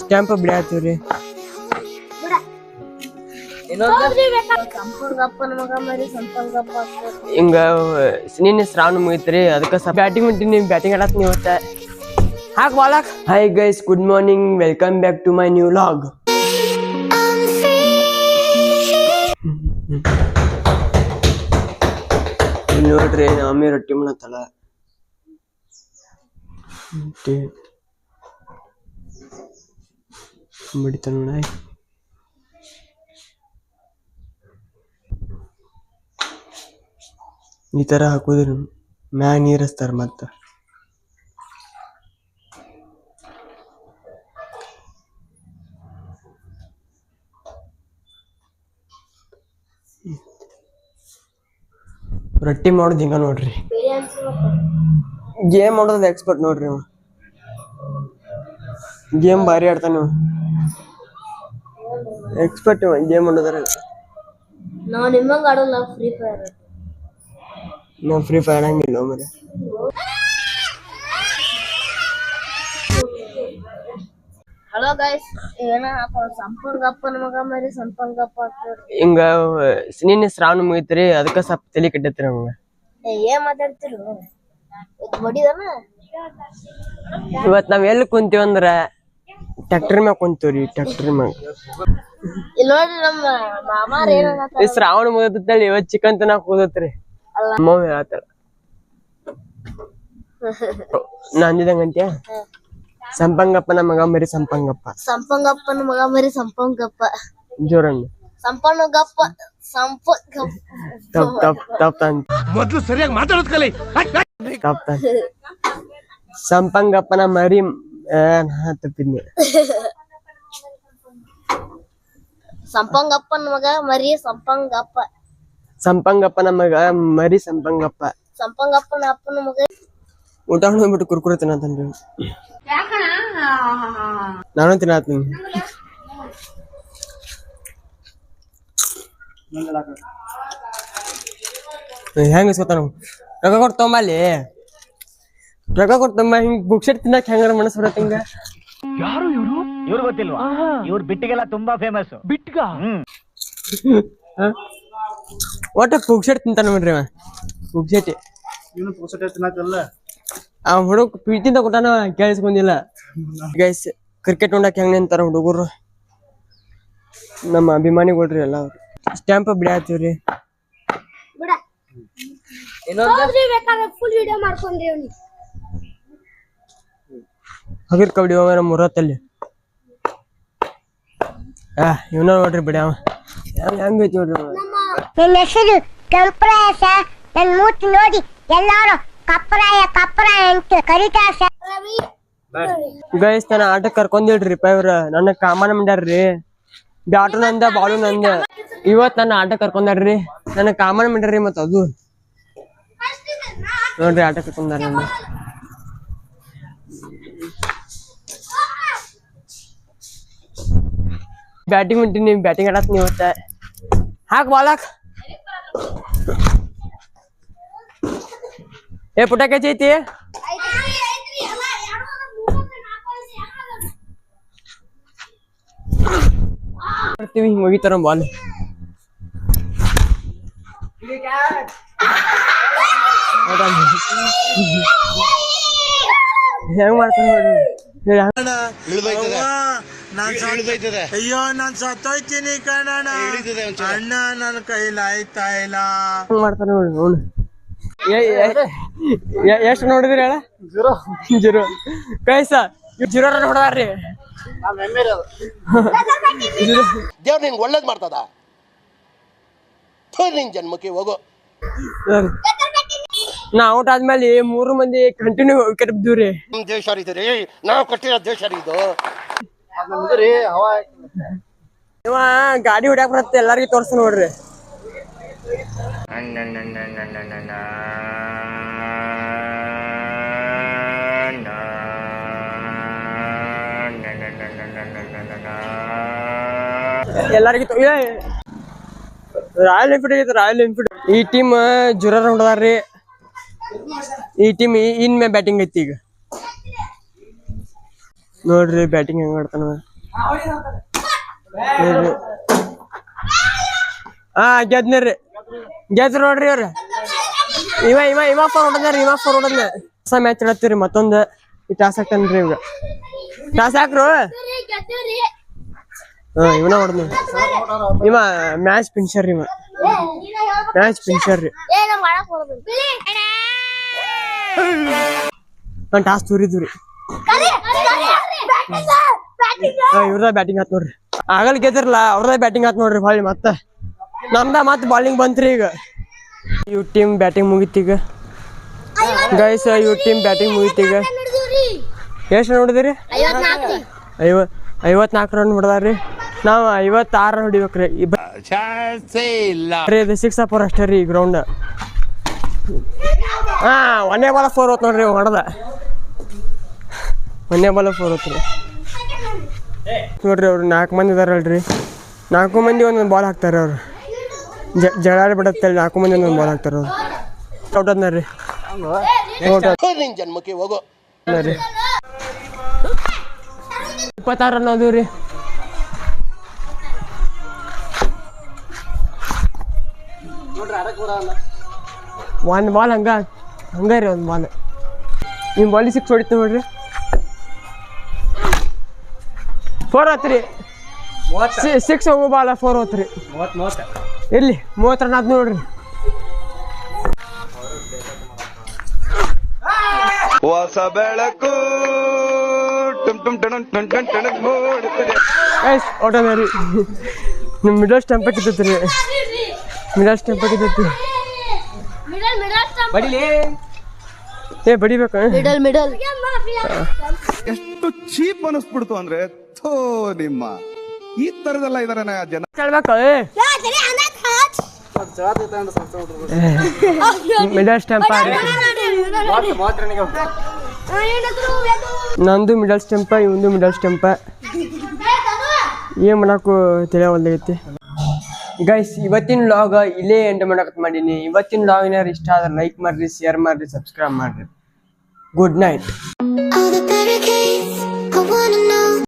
Stamp ಬಿಡಾತೀವ್ರಿ ಹಿಂಗ ನಿನ್ನೆ ಶ್ರಾವಣ ಮುಗಿತ್ರಿ ಅದಕ್ಕೆ ಬ್ಯಾಟಿಂಗ್ ಹೊಂಟಿನಿ ಬ್ಯಾಟಿಂಗ್ ಆಡತ್ ನೀವು ಹಾಕ್ ಬಾಲಕ್. Hi guys, good morning, welcome back to my new vlog. ನೋಡ್ರಿ ಆಮೆ ರೊಟ್ಟಿ ಮಾಡತ್ತಲ್ಲ ಬಿಡ್ತ ನೋಡ. ಈ ತರ ಹಾಕುದ್ರಿ ಮ್ಯಾಗ ನೀರ್ ಹಚ್ತಾರ. ಮತ್ತ ರೊಟ್ಟಿ ಮಾಡೋದು ಹಿಂಗ ನೋಡ್ರಿ. ಗೇಮ್ ಮಾಡೋದ್ ಎಕ್ಸ್ಪರ್ಟ್ ನೋಡ್ರಿ. ಗೇಮ್ ಭಾರಿ ಆಡ್ತಾನ, ಎಕ್ಸ್ಪರ್ಟ್ ಗೇಮ್ ಮಾಡೋದ್ರ. ನಾವು ಫ್ರೀ ಫೈರ್ ಹಂಗಿಲ್ಲ ಮರ. ಹಲೋ ಗೈಸ್, ಸಂಪಂಗಪ್ಪನ ಮಗ ಮರಿ ಸಂಪಂಗಪ್ಪ ಹಿಂಗ ನಿನ್ನೆ ಶ್ರಾವಣ ಮುಗಿತ್ರಿ ಅದಕ್ಕ ಸ್ವಲ್ಪ ತಲೆ ಕೆಟ್ಟತ್ರಿ ನಮ್ಗ. ಏನ್ ಮಾತಾಡ್ತಿರು ಹೊಡಿದನ. ಇವತ್ ನಾವ್ ಎಲ್ಲಿ ಕುಂತೀವಂದ್ರ ಟ್ರ್ಯಾಕ್ಟರ್ ಮ್ಯಾಗ ಕುಂತೀವ್ರಿ. ಟ್ರ್ಯಾಕ್ಟರ್ ಮ್ಯಾಗ ಇಲ್ಲಿ ನೋಡ್ರಿ ನಮ್ಮ ಮಾಮಾರ ಏನ ಶ್ರಾವಣ ಮುಗಿತೇಳಿ ಇವತ್ ಚಿಕನ್ ತಿನ್ನಾಕ್ ಹೋದತ್ರಿ. ಅಮ್ಮ ಹೇಳತ್ತಾಳ ನಾ ಅಂದಿದಂಗಂತ್ಯ. ಸಂಪಂಗಪ್ಪನ ಮಗ ಮರಿ ಸಂಪಂಗಪ್ಪ. ಸಂಪಂಗಪ್ಪನ ಮಗ ಮರಿ ಸಂಪಂಗಪ್ಪ. ಜೋರಣ್ಣ ಸಂಪಂಗಪ್ಪ ಮೊದ್ಲು ಸರಿಯಾಗಿ ಮಾತಾಡೋದ್ ಕಲಿ. ಸಂಪಂಗಪ್ಪನ ಮರಿ ತಪ್ಪಿದ್ನಿ. ಸಂಪಂಗಪ್ಪನ ಮಗ ಮರಿ ಸಂಪಂಗಪ್ಪ. ಸಂಪಂಗಪ್ಪನ ಮಗ ಮರಿ ಸಂಪಂಗಪ್ಪ. ಸಂಪಂಗಪ್ಪನ ಅಪ್ಪನ ಮಗ ಊಟ ಮಾಡ್ಬಿಟ್ಟು ಕುರ್ಕುರೆ ತಿನ್ನತನ್ರಿ. ನಾನು ತಿನ್ನತ್ತೀನಿ. ಹೆಂಗ ಇಸ್ಕೊತಾನ ರೊಕ್ಕ ಕೊಡ್ತಂಬ ಅಲ್ಲಿ. ರೊಕ್ಕ ಕೊಡ್ತಂಬ ಹಿಂಗ್ ಬುಕ್ ಶೆಟ್ ತಿನ್ನಕ್ ಹೆಂಗಾರ ಮನಸ್ ಬರತ್ತ. ಹಿಂಗ ಯಾರು ಇವ್ರು? ಇವ್ರು ಗೊತ್ತಿಲ್ವಾ? ಇವ್ರ ಬಿಟ್ಟಿಗೆಲ್ಲ ತುಂಬಾ ಫೇಮಸ್. ಬಿಟ್ಗ ಒಟ್ಟ ಬುಕ್ ಶೆಟ್ ತಿಂತಾನ ನೋಡ್ರಿ. ಬುಕ್ ಶೆಟ್ ಆ ಹುಡುಗ ಪ್ರೀತಿಂದ ಕೊಟ್ಟಾನ, ಕೇಳಿಸ್ಕೊಂಡಿಲ್ಲ. ಗೈಸ್, ಕ್ರಿಕೆಟ್ ನೋಡಕ್ ಹೆಂಗ್ ನಿಂತಾರ ಹುಡುಗರು, ನಮ್ಮ ಅಭಿಮಾನಿಗಳ್ರಿ ಎಲ್ಲ. ಸ್ಟ್ಯಾಂಪ್ ಬಿಡಾತೀವ್ರಿ. ಹಗಿರ್ ಕಬಡ್ಡಿ ಹೋಗ್ಯಾರ ಮುರತ್ತಲ್ಲಿ. ಇವನ ನೋಡ್ರಿ ಬಿಡ್ಯಾವ ಹೆಂಗೈತಿ ನೋಡ್ರಿ. ನನ್ನ ಹೆಸರು ಕೆಂಪರಾಯ. ನನ್ನ ಮೂತಿ ನೋಡಿ ಎಲ್ಲಾರು ಕಪ್ಪರಾಯ ಕಪ್ಪರಾಯ ಅಂತ ಕರೀತಾರ. ಗೈಸ್, ನನ್ನ ಆಟಕ್ಕೆ ಕರ್ಕೊಂಡಿಲ್ರಿ ಇವ್ರ. ನನ್ನ ಕಾಮನ್ ಮಾಡ್ಯಾರ್ರಿ. ಬ್ಯಾಟು ನಂದ ಬಾಲು ನಂದ. ಇವತ್ ನನ್ನ ಆಟ ಕರ್ಕೊಂಡಾರ್ರಿ. ನನ್ನ ಕಾಮನ್ ಮಾಡ್ಯಾರ್ರಿ. ಮತ್ತ ಅದು ನೋಡ್ರಿ ಆಟ ಕರ್ಕೊಂಡಾರ. ನನ್ನ ಬ್ಯಾಟಿಂಗ್ ಹೊಂಟಿನಿ ಬ್ಯಾಟಿಂಗ್ ಆಡತ್ ನೀವು ಹಾಕ್ ಬಾಲಕ್. ಏ ಪುಟಕ್ಕೆ ಐತಿ ಹಿಂಗ್ ಹೋಗಿತಾರ ಬಾಲ್. ಹೆಂಗ್ ಮಾಡ್ತಾರ ನೋಡ್ರಿ. ಅಯ್ಯೋ ನಾನ್ ಸತ್ತೋಯ್ತೀನಿ ಕಣಣ್ಣ. ಅಣ್ಣ ನನ್ನ ಕೈಲಿ ಆಯ್ತಾ ಇಲ್ಲ. ಹೆಂಗ್ ಮಾಡ್ತಾರ ನೋಡ್ರಿ. ನೋಡು ಎಷ್ಟು ನೋಡಿದ್ರಿ ಹೇಳ? 0 ಕೈಸ 0 ರನ್ ಹೊಡೆದಾರ್ರಿ. ದೇವ್ರ ನಿಂಗೆ ಒಳ್ಳೇದ್ ಮಾಡ್ತದ. ನಿನ್ ಜನ್ಮಕ್ಕೆ ಹೋಗೋ. ನಾ ಔಟ್ ಆದ್ಮೇಲೆ 3 ಮಂದಿ ಕಂಟಿನ್ಯೂ ವಿಕೆಟ್ ಬಿದ್ದೀವ್ರಿ. ದೇಶ ರೀ ನಾವು ಕಟ್ಟಿರೋ ದೇಶ ಇದು. ಇವ ಗಾಡಿ ಹೊಡ್ಯಾಕ್ ಬರತ್ತೆ, ಎಲ್ಲಾರ್ಗಿ ತೋರ್ಸ ನೋಡ್ರಿ. ಎಲ್ಲಾರ್ಗಿ ರಾಯಲ್ ಎನ್ಫೀಲ್ಡ್ ಐತಿ. ರಾಯಲ್ ಎನ್ಫೀಲ್ಡ್ ಈ ಟೀಮ್ 0 ರನ್ ಹೊಡೆದಾರ್ರಿ. ಈ ಟೀಮ್ ಇನ್ ಮೇ ಬ್ಯಾಟಿಂಗ್ ಐತಿ. ಈಗ ನೋಡ್ರಿ ಬ್ಯಾಟಿಂಗ್ ಹೆಂಗ್ ಆಡ್ತಾನ ನೋಡ್ರಿ. ಗೆದ್ನರಿ ಗೆದ್ರ ನೋಡ್ರಿ ಅವ್ರ. ಇವ ಫೋರ್ ಹೊಡದ್ರಿ ಹೊಸ ಮ್ಯಾಚ್ ಆಡತ್ತೀರಿ ಮತ್ತೊಂದು ಈ ಟಾಸ್ ಹಾಕ್ತಾನ್ರಿ ಇವಾಗ. ಟಾಸ್ ಹಾಕ್ರು. ಇವನ ಹೊಡೆದ ಇವ ಮ್ಯಾಚ್ ಫಿನಿಷರ್ ರೀ. ಮ್ಯಾಚ್ ಫಿನಿಷರ್ ರೀ. ನಾನು ಟಾಸ್ ತೂರಿದ್ವಿ ಇವ್ರದ ಬ್ಯಾಟಿಂಗ್ ಆತ್ ನೋಡ್ರಿ. ಆಗಲ್ ಗೆದ್ರಲ್ಲ ಅವ್ರದ ಬ್ಯಾಟಿಂಗ್ ಆತ್ ನೋಡ್ರಿ ಹೊಳ್ಳಿ. ಮತ್ತೆ ನಮ್ದ ಮತ್ ಬಾಲಿಂಗ್ ಬಂತ್ರಿ ಈಗ. ಇವ್ ಟೀಮ್ ಬ್ಯಾಟಿಂಗ್ ಮುಗಿತೀಗ ಗೈಸ್. ಇವ್ ಟೀಮ್ ಬ್ಯಾಟಿಂಗ್ ಮುಗಿತೀಗ. ಎಷ್ಟು ರನ್ ಹೊಡೆದಿರಿ? 54 ರನ್ ಹೊಡೆದಾರ್ರಿ. ನಾವು 56 ರನ್ ಹೊಡಿಬೇಕ್ರಿ. ಇದು 6 4 ಅಷ್ಟೇ ರೀ ಈ ಗ್ರೌಂಡ್. ಒಂದೇ ಬಾಲ 4 ಹೋತ್ ನೋಡ್ರಿ ಹೊಡೆದ. ಒಂದೇ ಬಾಲ 4 ಹೋತ್ರಿ ನೋಡ್ರಿ. ಅವ್ರು 4 ಮಂದಿ ಇದಾರಲ್ರಿ. 4 ಮಂದಿ ಒಂದೊಂದು ಬಾಲ್ ಹಾಕ್ತಾರೆ ಅವ್ರು. ಜಗಳ ಬಿಡತ್ತೆ 4 ಮಂದಿ ಒಂದೊಂದು ಬಾಲ್ ಹಾಕ್ತಾರೆ ಅವ್ರು. ಔಟ್ ಅದ್ನ ರೀ. ಜನ್ಮಕ್ಕೆ ಹೋಗೋ 26 ರನ್ ಅದು ರೀ. ಒಂದು ಬಾಲ್ ಹಂಗ ರೀ. ಒಂದು ಬಾಲ್ ನಿಮ್ಮ ಬಾಲಿಗೆ 6 ಹೊಡಿತು ನೋಡ್ರಿ. 4 ಹೋತ್ರಿ. 6 ಹೋಗೋ ಬಾಲ 4 ಹೋತ್ರಿ. ಇರ್ಲಿ 30 ರನ್ ಆದ್ ನೋಡ್ರಿ. ಹೊಸ ಬೆಳಕು ಔಟ್ ಅದ ರೀ. ನಿಮ್ಮ ಮಿಡಲ್ ಸ್ಟಂಪ್ ಕಿತ್ತೈತಿ ರೀ. ಮಿಡಲ್ ಸ್ಟಂಪ್ ಕಿತ್ತೈತಿ. ಬಡಿಬೇಕ. ಎಷ್ಟು ಚೀಪ್ ಅನಿಸ್ಬಿಡ್ತು ಅಂದ್ರೆ ಥೋ ನಿಮ್ಮ ಈ ತರದೆಲ್ಲ ಇದಾರೆ ಜನ. ಕೇಳ್ಬೇಕು ಮಿಡಲ್ ಸ್ಟಂಪ್ ನಂದು ಮಿಡಲ್ ಸ್ಟಂಪ ಇವಂದು ಮಿಡಲ್ ಸ್ಟಂಪ. ಏನ್ ಮಾಡಕ್ಕೂ ತಿಳಿಯವಲ್ದಾಗೈತಿ ಗೈಸ್. ಇವತ್ತಿನ ವ್ಲಾಗ್ ಇಲ್ಲೇ ಎಂಡ್ ಮಾಡಕ್ ಮಾಡೀನಿ. ಇವತ್ತಿನ ವ್ಲಾಗ್ ಏನಾರು ಇಷ್ಟ ಆದ್ರೆ ಲೈಕ್ ಮಾಡ್ರಿ, ಶೇರ್ ಮಾಡ್ರಿ, ಸಬ್ಸ್ಕ್ರೈಬ್ ಮಾಡ್ರಿ. Good night.